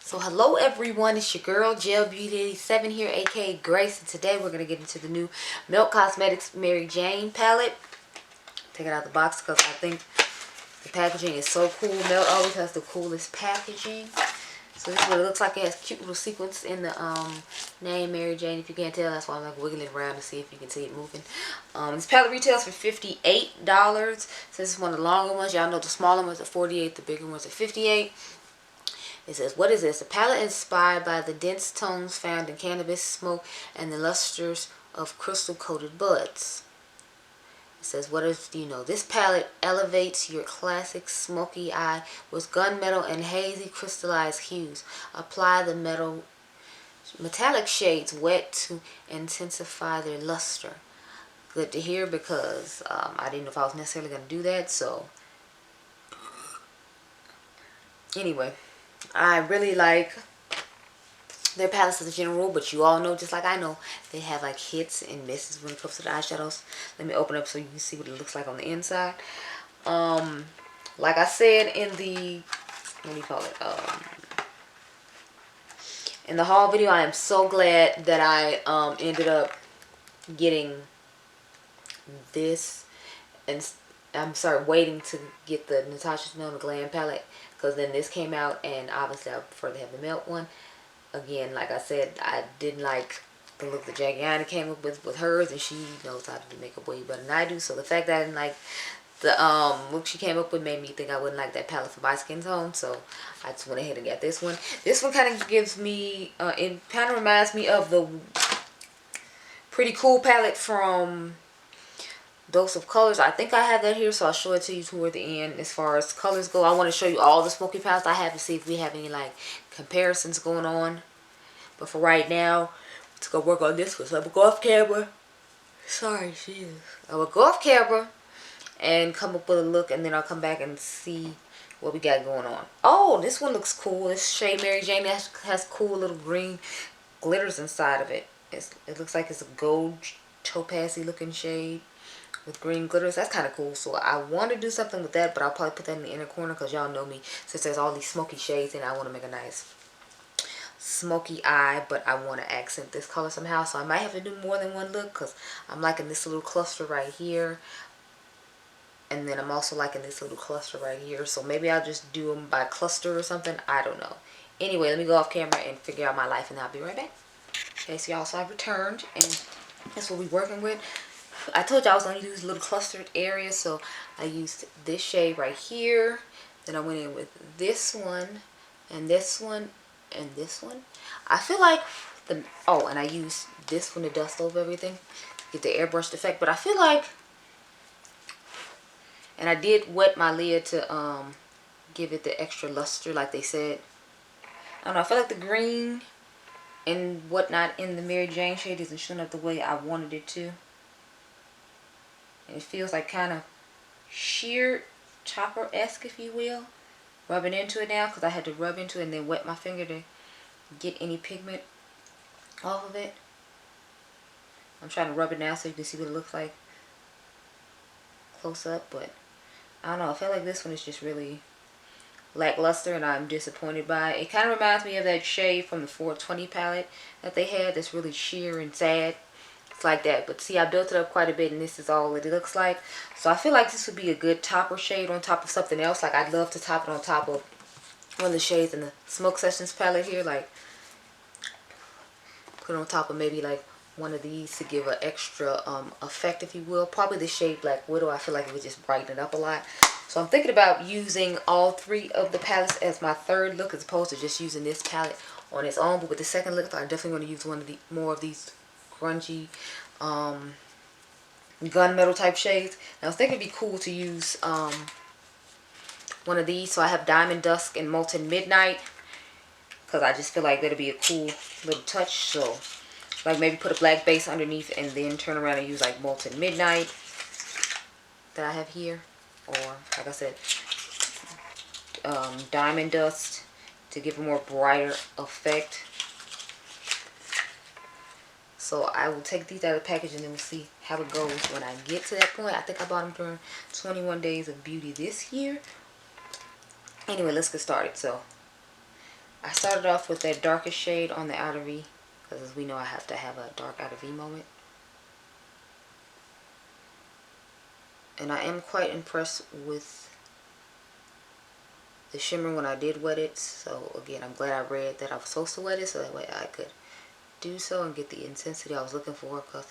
So hello everyone, it's your girl Gel Beauty 87 here, aka Grace, and today we're going to get into the new Mented Cosmetics Mary Jane palette. Take it out of the box because I think the packaging is so cool. Mented always has the coolest packaging. So this is what it looks like. It has cute little sequins in the name Mary Jane. If you can't tell, that's why I'm like wiggling around to see if you can see it moving. This palette retails for $58. So this is one of the longer ones. Y'all know the smaller ones are $48, the bigger ones are $58. It says, what is this? A palette inspired by the dense tones found in cannabis smoke and the lusters of crystal-coated buds. It says, what is, do you know? This palette elevates your classic smoky eye with gunmetal and hazy crystallized hues. Apply the metallic shades wet to intensify their luster. Good to hear, because I didn't know if I was necessarily going to do that. So anyway, I really like their palettes as a general, but you all know, just like I know, they have like hits and misses when it comes to the eyeshadows. Let me open up so you can see what it looks like on the inside. Like I said in the, what do you call it? In the haul video, I am so glad that I ended up getting this, and I'm sorry, waiting to get the Natasha Denona Glam palette, because then this came out, and obviously I prefer to have the Melt one. Again, like I said, I didn't like the look that Adriana came up with hers, and she knows how to do makeup way better than I do. So the fact that I didn't like the look she came up with made me think I wouldn't like that palette for my skin tone. So I just went ahead and got this one. This one kind of gives me, it kind of reminds me of the Pretty Cool palette from Dose of Colors. I think I have that here, so I'll show it to you toward the end. As far as colors go, I want to show you all the smoky palettes I have to see if we have any like comparisons going on. But for right now, let's go work on this one. So I'm gonna go off camera. Sorry, Jesus. I will go off camera and come up with a look, and then I'll come back and see what we got going on. Oh, this one looks cool. This shade Mary Jane has cool little green glitters inside of it. It looks like it's a gold topaz-y looking shade with green glitters. That's kind of cool. So I want to do something with that, but I'll probably put that in the inner corner because y'all know me. Since there's all these smoky shades, and I want to make a nice smoky eye, but I want to accent this color somehow. So I might have to do more than one look, because I'm liking this little cluster right here, and then I'm also liking this little cluster right here. So maybe I'll just do them by cluster or something. I don't know. Anyway, let me go off camera and figure out my life, and I'll be right back. Okay, so y'all, so I've returned, and that's what we're working with. I told you I was going to use little clustered areas, so I used this shade right here. Then I went in with this one, and this one, and this one. I feel like and I used this one to dust over everything, get the airbrushed effect. But I feel like, and I did wet my lid to give it the extra luster, like they said. I don't know, I feel like the green and whatnot in the Mary Jane shade isn't showing up the way I wanted it to. And it feels like kind of sheer chopper-esque, if you will. Rubbing into it now, because I had to rub into it and then wet my finger to get any pigment off of it. I'm trying to rub it now so you can see what it looks like close up, but I don't know, I feel like this one is just really lackluster, and I'm disappointed by it. It kind of reminds me of that shade from the 420 palette that they had that's really sheer and sad. It's like that, but see, I built it up quite a bit, and this is all it looks like. So I feel like this would be a good topper shade on top of something else. Like, I'd love to top it on top of one of the shades in the Smoke Sessions palette here, like put it on top of maybe like one of these to give an extra effect, if you will. Probably the shade Black Widow. I feel like it would just brighten it up a lot. So I'm thinking about using all three of the palettes as my third look, as opposed to just using this palette on its own. But with the second look, I'm definitely going to use one of the more of these grungy gunmetal type shades. And I was thinking it'd be cool to use one of these. So I have Diamond Dusk and Molten Midnight, because I just feel like that'd be a cool little touch. So like maybe put a black base underneath and then turn around and use like Molten Midnight that I have here, or like I said, Diamond Dust to give a more brighter effect. So I will take these out of the package, and then we'll see how it goes when I get to that point. I think I bought them during 21 Days of Beauty this year. Anyway, let's get started. So I started off with that darkest shade on the outer V, because as we know I have to have a dark outer V moment. And I am quite impressed with the shimmer when I did wet it. So again, I'm glad I read that I was supposed to wet it so that way I could do so and get the intensity I was looking for, because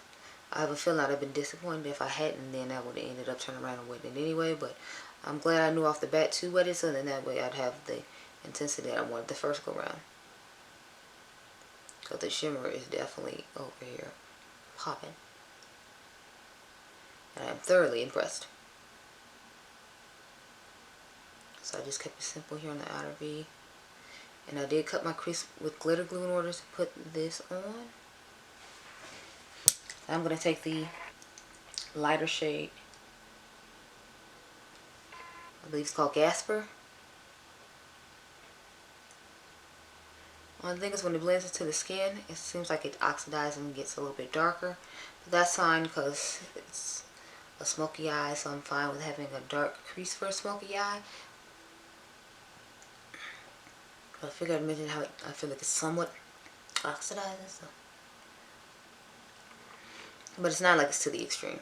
I have a feeling I'd have been disappointed if I hadn't, then I would have ended up turning around and wetting it anyway. But I'm glad I knew off the bat to wet it, so then that way I'd have the intensity that I wanted the first go round. Because the shimmer is definitely over here popping. And I'm thoroughly impressed. So I just kept it simple here on the outer V. And I did cut my crease with glitter glue in order to put this on. I'm going to take the lighter shade, I believe it's called Gasper. One thing is when it blends into the skin, it seems like it oxidizes and gets a little bit darker. But that's fine because it's a smoky eye, so I'm fine with having a dark crease for a smoky eye. But I figured I'd mention how I feel like it's somewhat oxidizing. So. But it's not like it's to the extreme.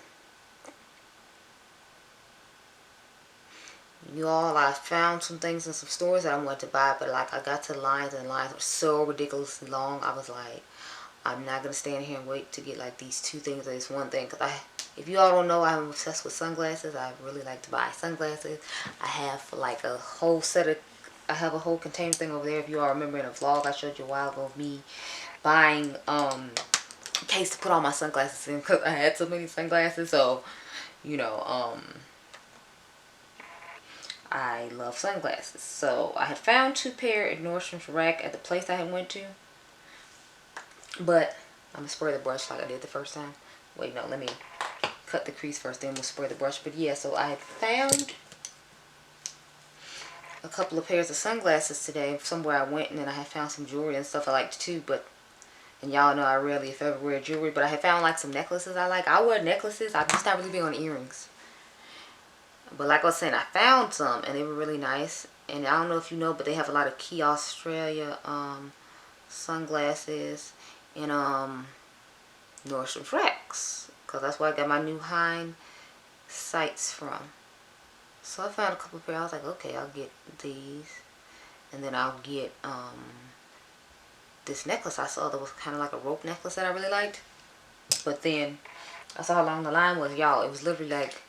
You all, I found some things in some stores that I wanted to buy, but like I got to the lines and the lines were so ridiculously long. I was like, I'm not gonna stand here and wait to get like these two things or this one thing, because if you all don't know, I'm obsessed with sunglasses. I really like to buy sunglasses. I have like a whole set of, I have a whole container thing over there. If you all remember in a vlog I showed you a while ago of me buying a case to put all my sunglasses in, because I had so many sunglasses. So you know, I love sunglasses. So I had found 2 pair at Nordstrom's rack at the place I had went to. But I'm going to spray the brush like I did the first time. Wait, no, let me cut the crease first, then we'll spray the brush. But yeah, so I had found a couple of pairs of sunglasses today. Somewhere I went, and then I had found some jewelry and stuff I liked too. But, and y'all know I rarely, if ever, wear jewelry. But I had found like some necklaces I like. I wear necklaces. I'm just not really big on earrings. But like I was saying, I found some and they were really nice. And I don't know if you know, but they have a lot of Key Australia sunglasses in Nordstrom's racks, because that's where I got my new Hind sights from. So I found a couple of pairs. I was like, okay, I'll get these, and then I'll get this necklace I saw that was kind of like a rope necklace that I really liked. But then I saw how long the line was, y'all. It was literally like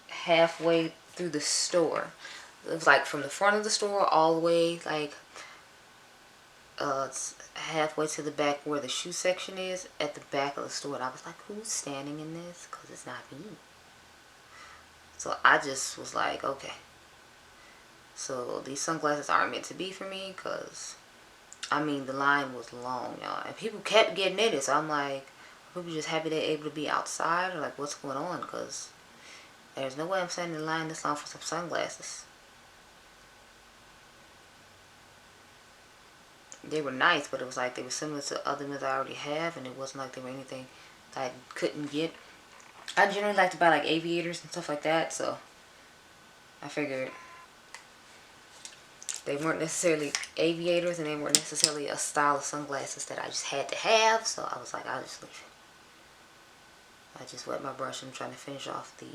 halfway through the store. It was like from the front of the store all the way like halfway to the back where the shoe section is at the back of the store. And I was like, who's standing in this? Because it's not me. So I just was like, okay. So these sunglasses aren't meant to be for me, because I mean the line was long, y'all. And people kept getting in it. So I'm like, are people just happy they're able to be outside, or like what's going on? Because there's no way I'm standing in line this long for some sunglasses. They were nice, but it was like they were similar to other ones I already have, and it wasn't like they were anything that I couldn't get. I generally like to buy like aviators and stuff like that, so I figured they weren't necessarily aviators and they weren't necessarily a style of sunglasses that I just had to have, so I was like, I'll just leave it. I just wet my brush. I'm trying to finish off the,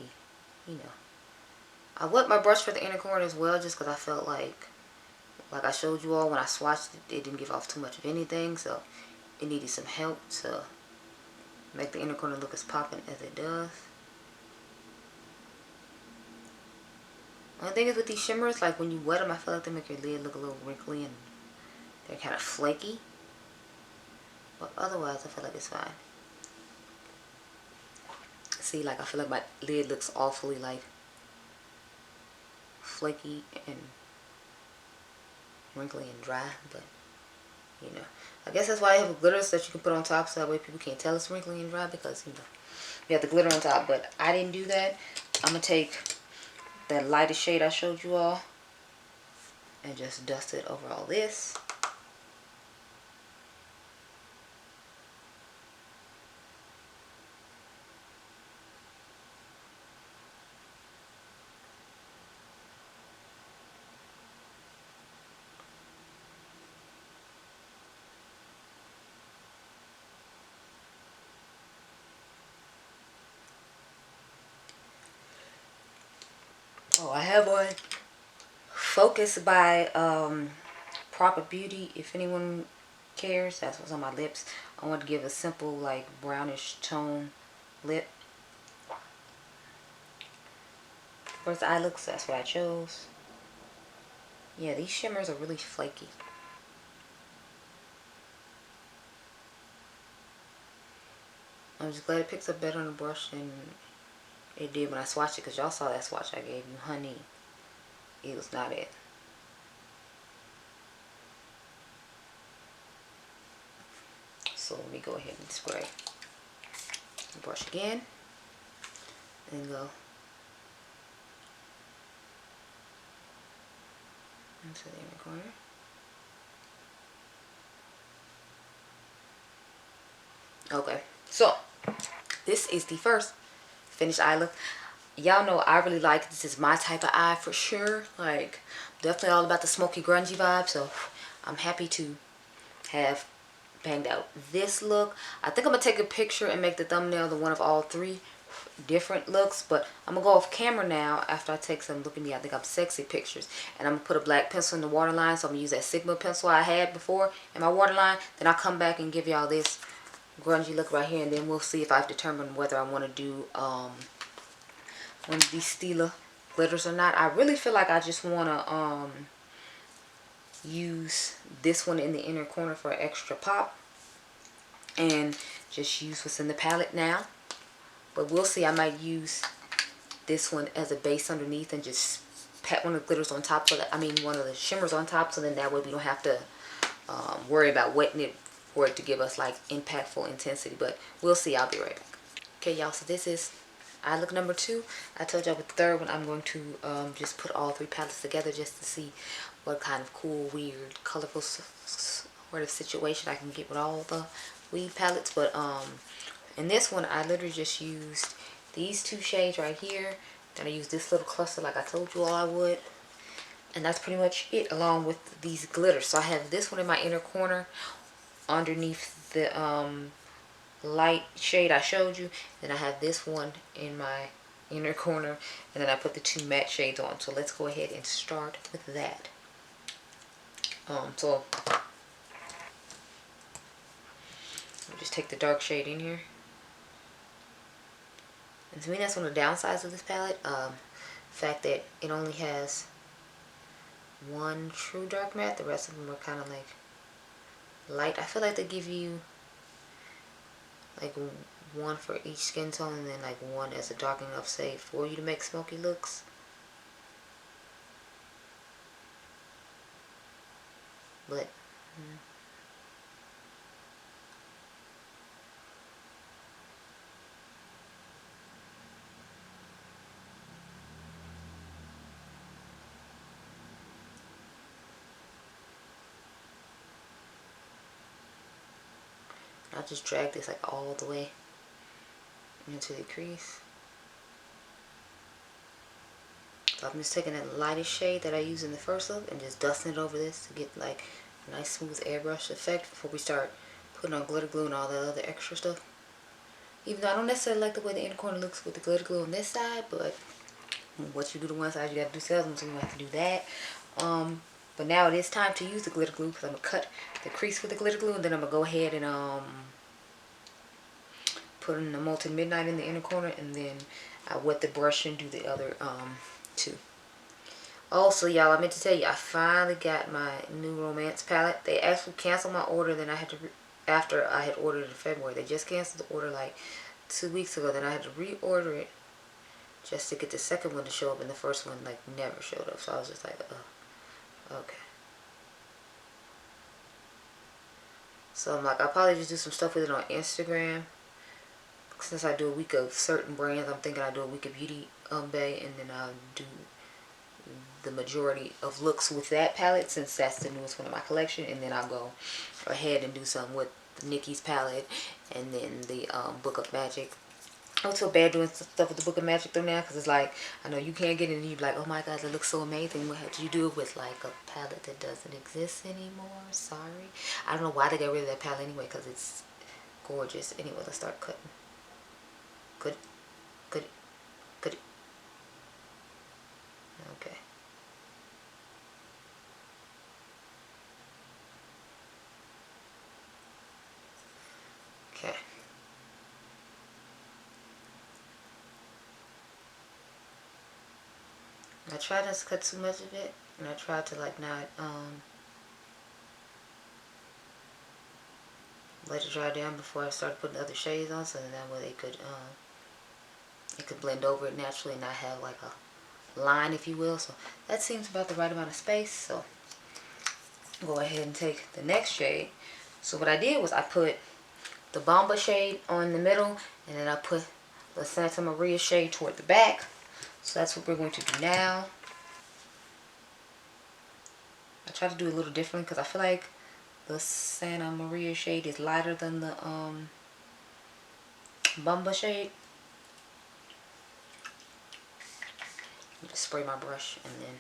you know. I wet my brush for the inner corner as well, just because I felt like I showed you all when I swatched it, it didn't give off too much of anything, so it needed some help to make the inner corner look as popping as it does. One thing is with these shimmers, like when you wet them, I feel like they make your lid look a little wrinkly and they're kind of flaky. But otherwise, I feel like it's fine. See, like I feel like my lid looks awfully like flaky and wrinkly and dry, but you know, I guess that's why I have a glitter that you can put on top, so that way people can't tell it's wrinkly and dry, because you know you have the glitter on top. But I didn't do that. I'm gonna take that lightest shade I showed you all and just dust it over all this. Focus by Proper Beauty. If anyone cares, that's what's on my lips. I want to give a simple like brownish tone lip. First eye looks, that's what I chose. Yeah, these shimmers are really flaky. I'm just glad it picks up better on the brush than it did when I swatched it, because y'all saw that swatch I gave you, honey. It was not it. So let me go ahead and spray. Brush again. And go into the inner corner. Okay, so this is the first finished eye look. Y'all know I really like this. Is my type of eye for sure. Like, definitely all about the smoky grungy vibe. So I'm happy to have banged out this look. I think I'm gonna take a picture and make the thumbnail the one of all three different looks, but I'm gonna go off camera now after I take some look at me I think I'm sexy pictures, and I'm gonna put a black pencil in the waterline. So I'm gonna use that Sigma pencil I had before in my waterline. Then I'll come back and give y'all this grungy look right here, and then we'll see if I've determined whether I want to do one of these Stila glitters or not. I really feel like I just want to use this one in the inner corner for extra pop, and just use what's in the palette now. But we'll see. I might use this one as a base underneath and just pat one of the glitters on top, so that, I mean one of the shimmers on top, so then that way we don't have to worry about wetting it for it to give us like impactful intensity. But we'll see. I'll be right back. Okay, y'all, so this is eye look number 2. I told y'all with the third one I'm going to just put all 3 palettes together just to see what kind of cool, weird, colorful sort of situation I can get with all the weed palettes. But in this one I literally just used these 2 shades right here. Then I used this little cluster like I told you all I would. And that's pretty much it, along with these glitters. So I have this one in my inner corner underneath the light shade I showed you. Then I have this one in my inner corner, and then I put the 2 matte shades on. So let's go ahead and start with that. So I'll just take the dark shade in here. And to me, that's one of the downsides of this palette. The fact that it only has one true dark matte. The rest of them are kind of like light. I feel like they give you like one for each skin tone, and then like one as a dark enough, say, for you to make smoky looks. But I'll just drag this like all the way into the crease. So I'm just taking that lightest shade that I used in the first look and just dusting it over this to get like a nice smooth airbrush effect before we start putting on glitter glue and all that other extra stuff. Even though I don't necessarily like the way the inner corner looks with the glitter glue on this side, but what you do to one side, you gotta do the other one, so you have to do that. But now it is time to use the glitter glue, because I'm gonna cut the crease with the glitter glue, and then I'm gonna go ahead and put in the Molten Midnight in the inner corner, and then I wet the brush and do the other 2. Also, y'all, I meant to tell you, I finally got my new Romance palette. They actually canceled my order. Then I had to, after I had ordered in February, they just canceled the order like 2 weeks ago. Then I had to reorder it just to get the second one to show up, and the first one like never showed up. So I was just like, okay. So I'm like, I'll probably just do some stuff with it on Instagram. Since I do a week of certain brands, I'm thinking I'll do a week of Beauty Bay, and then I'll do the majority of looks with that palette, since that's the newest one in my collection. And then I'll go ahead and do some with Nikki's palette, and then the Book of Magic. I don't feel bad doing stuff with the Book of Magic though now, because it's like, I know you can't get it and you're like, oh my god, that looks so amazing. What do you do it with? Like a palette that doesn't exist anymore? Sorry. I don't know why they got rid of that palette anyway, because it's gorgeous. Anyway, let's start cutting. Good. Okay. I tried not to cut too much of it, and I tried to like not let it dry down before I started putting other shades on, so that way it could blend over it naturally and not have like a line, if you will. So that seems about the right amount of space. So go ahead and take the next shade. So what I did was I put the Bomba shade on the middle, and then I put the Santa Maria shade toward the back. So that's what we're going to do now. I try to do it a little different because I feel like the Santa Maria shade is lighter than the Bomba shade. Just spray my brush and then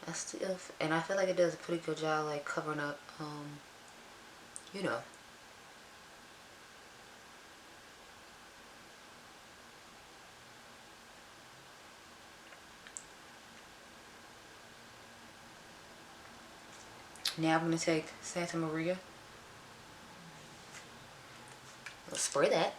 that's the and I feel like it does a pretty good job like covering up you know. Now I'm going to take Santa Maria. Let's spray that.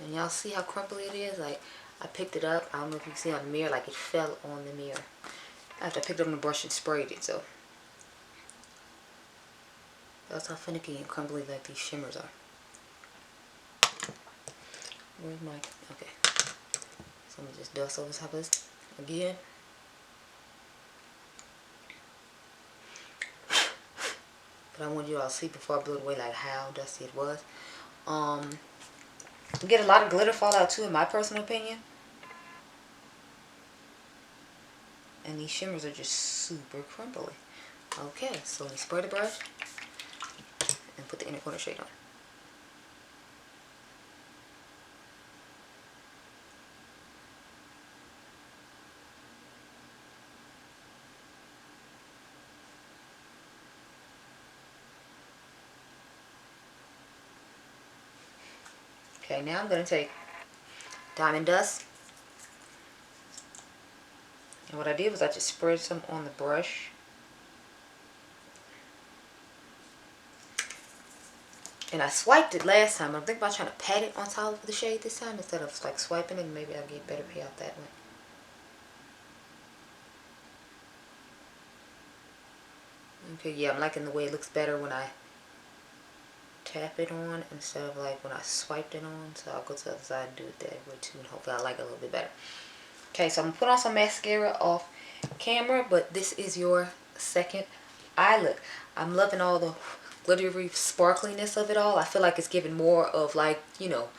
And y'all see how crumbly it is? Like, I picked it up. I don't know if you can see on the mirror. Like, it fell on the mirror after I picked up the brush and sprayed it. So that's how finicky and crumbly like these shimmers are. Where's my... Okay. So I'm going to just dust over top of this again. But I want you all to see before I blew it away like how dusty it was. You get a lot of glitter fallout too, in my personal opinion. And these shimmers are just super crumbly. Okay, so let me spray the brush and put the inner corner shade on. Okay, now I'm going to take Diamond Dust. And what I did was I just spread some on the brush. And I swiped it last time. I'm thinking about trying to pat it on top of the shade this time instead of like swiping it. Maybe I'll get better payout that way. Okay, yeah, I'm liking the way it looks better when I tap it on instead of like when I swiped it on. So I'll go to the other side and do it that way too, and hopefully I like it a little bit better. Okay, so I'm gonna put on some mascara off camera, but this is your second eye look. I'm loving all the glittery sparkliness of it all. I feel like it's giving more of like, you know,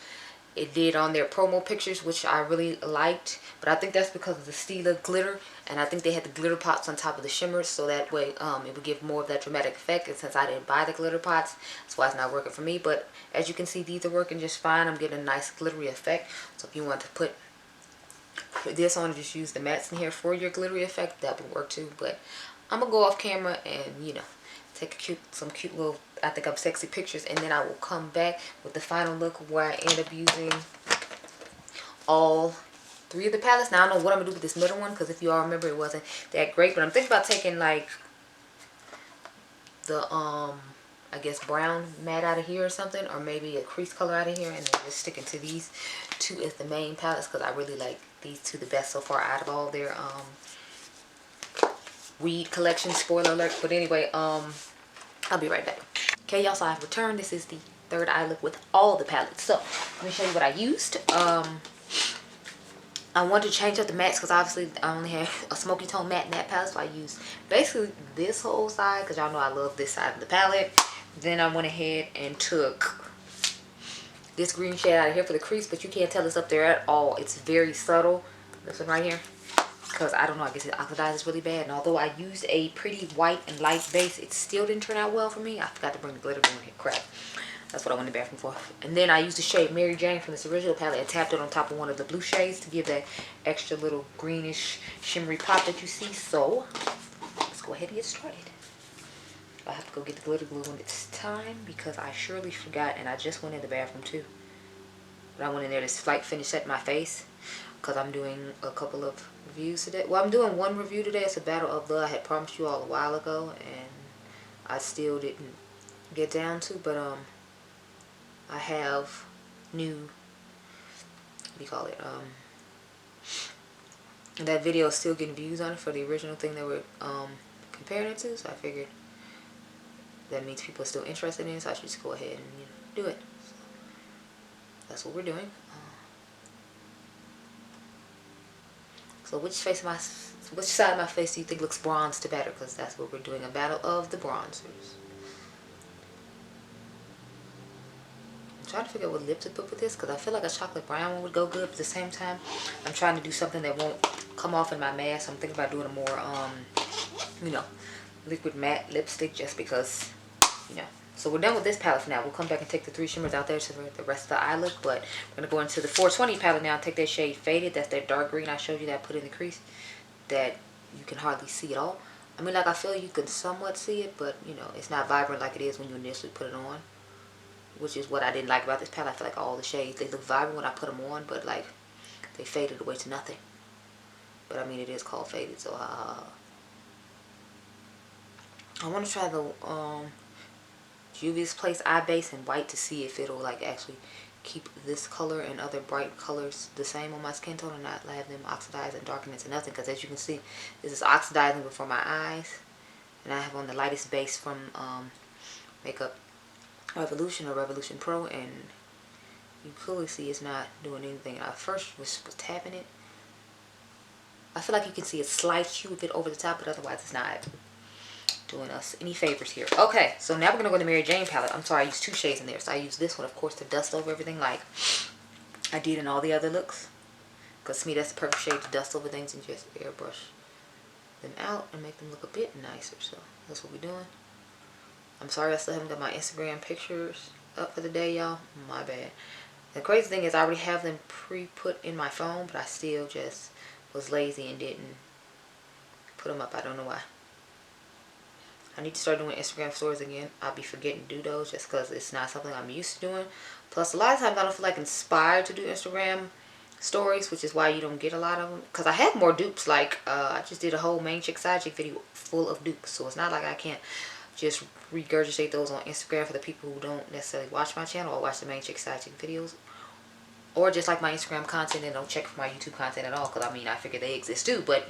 it did on their promo pictures, which I really liked. But I think that's because of the Stila glitter, and I think they had the glitter pots on top of the shimmers, so that way it would give more of that dramatic effect. And since I didn't buy the glitter pots, that's why it's not working for me. But as you can see, these are working just fine. I'm getting a nice glittery effect. So if you want to put this on, just use the mattes in here for your glittery effect, that would work too. But I'm gonna go off camera and, you know, take some cute little, I think I'm sexy pictures, and then I will come back with the final look where I end up using all three of the palettes. Now I don't know what I'm gonna do with this middle one, because if you all remember, it wasn't that great. But I'm thinking about taking like the I guess brown matte out of here or something, or maybe a crease color out of here, and then just sticking to these two as the main palettes, because I really like these two the best so far out of all their weed collection. Spoiler alert. But anyway, I'll be right back. Okay, y'all, so I've returned. This is the third eye look with all the palettes. So let me show you what I used. I wanted to change up the mattes because obviously I only have a smoky tone matte in that palette, so I used basically this whole side because y'all know I love this side of the palette. Then I went ahead and took this green shade out of here for the crease, but you can't tell it's up there at all. It's very subtle. This one right here. because I don't know, I guess it oxidizes really bad. And although I used a pretty white and light base, it still didn't turn out well for me. I forgot to bring the glitter glue in here. Crap. That's what I went to the bathroom for. And then I used the shade Mary Jane from this original palette and tapped it on top of one of the blue shades to give that extra little greenish shimmery pop that you see. So let's go ahead and get started. I have to go get the glitter glue when it's time because I surely forgot, and I just went in the bathroom too. But I went in there to finish setting my face because I'm doing a couple of reviews today. Well, I'm doing one review today. It's a battle of the I had promised you all a while ago, and I still didn't get down to. But I have new, what do you call it? That video is still getting views on it for the original thing that we're comparing it to. So I figured that means people are still interested in it. So I should just go ahead and do it. So that's what we're doing. So which side of my face do you think looks bronzed better? Because that's what we're doing, a battle of the bronzers. I'm trying to figure out what lip to put with this because I feel like a chocolate brown one would go good. But at the same time, I'm trying to do something that won't come off in my mask. I'm thinking about doing a more, liquid matte lipstick just because, So we're done with this palette for now. We'll come back and take the 3 shimmers out there to the rest of the eye look. But we're going to go into the 420 palette now and take that shade Faded. That's that dark green I showed you that I put in the crease that you can hardly see at all. I mean, like, I feel you can somewhat see it, but, it's not vibrant like it is when you initially put it on. Which is what I didn't like about this palette. I feel like all the shades, they look vibrant when I put them on, but, like, they faded away to nothing. But, I mean, it is called Faded, so, I want to try the, Juvia's Place Eye Base in white to see if it'll like actually keep this color and other bright colors the same on my skin tone and not have them oxidize and darken into nothing. Because as you can see, this is oxidizing before my eyes, and I have on the lightest base from Makeup Revolution or Revolution Pro, and you clearly see it's not doing anything. I first was tapping it. I feel like you can see a slight hue of it over the top, but otherwise it's not doing us any favors here. Okay, so now we're gonna go to the Mary Jane palette. I'm sorry, I used 2 shades in there. So I used this one, of course, to dust over everything like I did in all the other looks. Because to me, that's the perfect shade to dust over things and just airbrush them out and make them look a bit nicer. So that's what we're doing. I'm sorry I still haven't got my Instagram pictures up for the day, y'all. My bad. The crazy thing is I already have them pre-put in my phone, but I still just was lazy and didn't put them up. I don't know why. I need to start doing Instagram stories again. I'll be forgetting to do those just because it's not something I'm used to doing. Plus, a lot of times I don't feel like inspired to do Instagram stories, which is why you don't get a lot of them. Because I have more dupes. Like, I just did a whole main chick, side chick video full of dupes. So it's not like I can't just regurgitate those on Instagram for the people who don't necessarily watch my channel or watch the main chick, side chick videos. Or just like my Instagram content and don't check for my YouTube content at all. Because, I mean, I figure they exist too. But,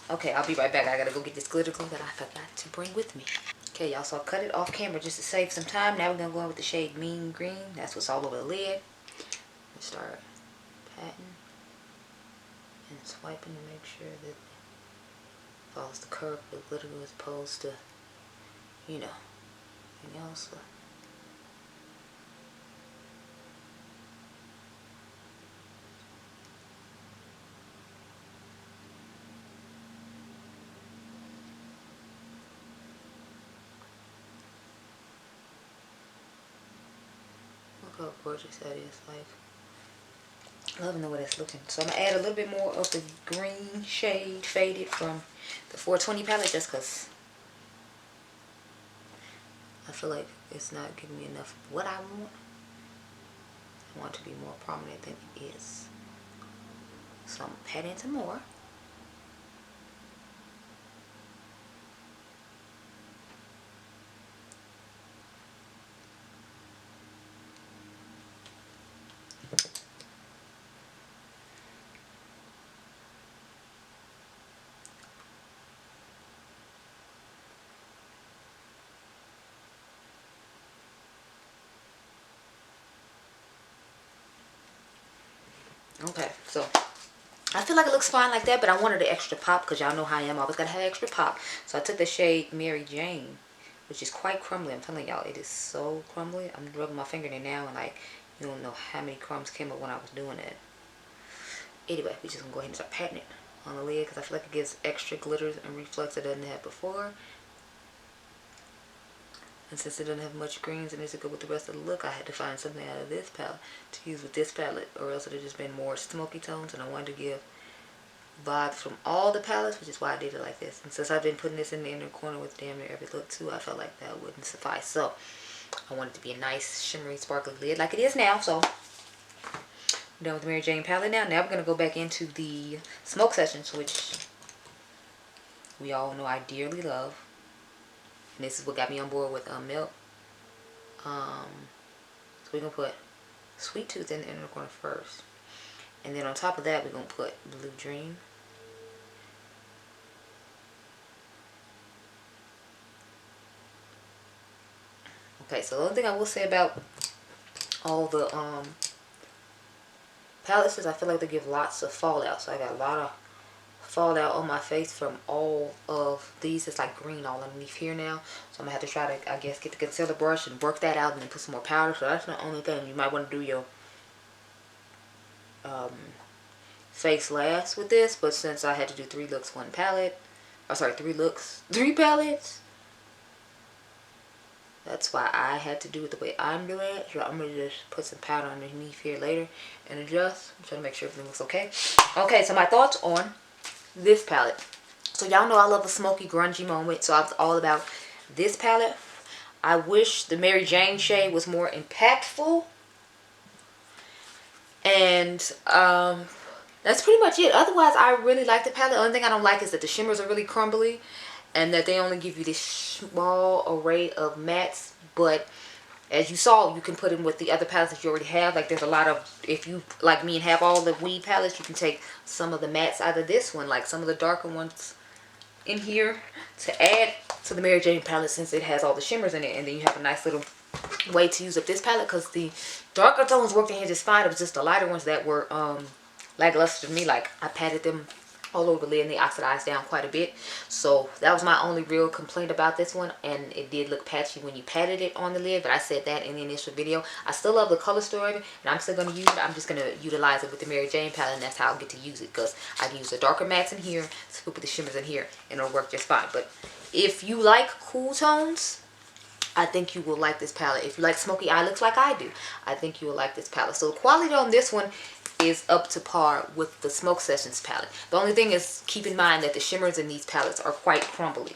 Okay, I'll be right back. I gotta go get this glitter glue that I forgot to bring with me. Okay, y'all, so I cut it off camera just to save some time. Now we're gonna go in with the shade Mean Green. That's what's all over the lid. Let's start patting and swiping to make sure that it follows the curve of the glitter glue as opposed to, anything else. Look how gorgeous that is. Like, loving the way that's looking. So I'm gonna add a little bit more of the green shade Faded from the 420 palette just because I feel like it's not giving me enough of what I want. I want it to be more prominent than it is. So I'm patting into more. Okay, so I feel like it looks fine like that, but I wanted an extra pop because y'all know how I am. I always gotta have extra pop. So I took the shade Mary Jane, which is quite crumbly. I'm telling y'all, it is so crumbly. I'm rubbing my finger in it now, and like, you don't know how many crumbs came up when I was doing it. Anyway, we just gonna go ahead and start patting it on the lid because I feel like it gives extra glitters and reflex it doesn't have before. And since it doesn't have much greens and it's to go with the rest of the look, I had to find something out of this palette to use with this palette, or else it would have just been more smoky tones, and I wanted to give vibes from all the palettes, which is why I did it like this. And since I've been putting this in the inner corner with damn near every look too, I felt like that wouldn't suffice. So I want it to be a nice shimmery sparkly lid like it is now. So I'm done with the Mary Jane palette now. Now we're going to go back into the Smoke Sessions, which we all know I dearly love. And this is what got me on board with milk. So we're going to put Sweet Tooth in the inner corner first. And then on top of that, we're going to put Blue Dream. Okay, so the only thing I will say about all the palettes is I feel like they give lots of fallout. So I got a lot of fallout on my face from all of these. It's like green all underneath here now. So I'm going to have to try to, I guess, get the concealer brush and work that out and then put some more powder. So that's the only thing. You might want to do your face last with this. But since I had to do 3 looks, 1 palette. Oh, sorry, 3 looks, 3 palettes. That's why I had to do it the way I'm doing it. So I'm going to just put some powder underneath here later and adjust. I'm trying to make sure everything looks okay. Okay, so my thoughts on this palette. So y'all know I love a smoky grungy moment. So I was all about this palette. I wish the Mary Jane shade was more impactful. And that's pretty much it. Otherwise, I really like the palette. The only thing I don't like is that the shimmers are really crumbly. And that they only give you this small array of mattes. But as you saw, you can put them with the other palettes that you already have. Like there's a lot of, if you like me and have all the weed palettes, you can take some of the mattes out of this one. Like some of the darker ones in here to add to the Mary Jane palette since it has all the shimmers in it. And then you have a nice little way to use up this palette because the darker tones worked in here just fine. It was just the lighter ones that were lackluster to me. Like I patted them all over the lid and they oxidized down quite a bit. So that was my only real complaint about this one, and it did look patchy when you patted it on the lid, but I said that in the initial video. I still love the color story of it, and I'm still going to use it. I'm just going to utilize it with the Mary Jane palette, and that's how I'll get to use it, because I can use the darker mattes in here, swoop with the shimmers in here, and it'll work just fine. But if you like cool tones, I think you will like this palette. If you like smoky eye looks like I do, I think you will like this palette. So the quality on this one is up to par with the Smoke Sessions palette. The only thing is, keep in mind that the shimmers in these palettes are quite crumbly.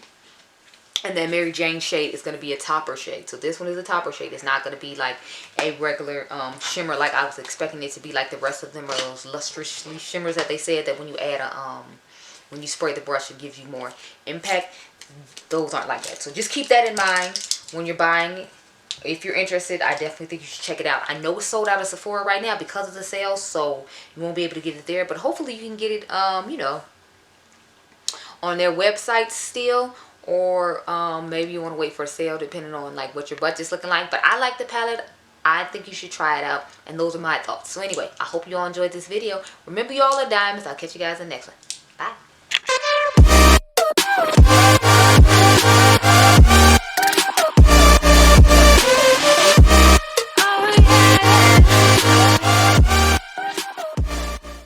And then Mary Jane shade is going to be a topper shade. So this one is a topper shade. It's not going to be like a regular shimmer like I was expecting it to be, like the rest of them are those lustrously shimmers that they said that when you add a when you spray the brush it gives you more impact. Those aren't like that. So just keep that in mind when you're buying it. If you're interested, I definitely think you should check it out. I know it's sold out of Sephora right now because of the sales, so you won't be able to get it there. But hopefully you can get it, you know, on their website still. Or maybe you want to wait for a sale depending on like what your budget's looking like. But I like the palette. I think you should try it out. And those are my thoughts. So anyway, I hope you all enjoyed this video. Remember, you all are diamonds. I'll catch you guys in the next one. Bye.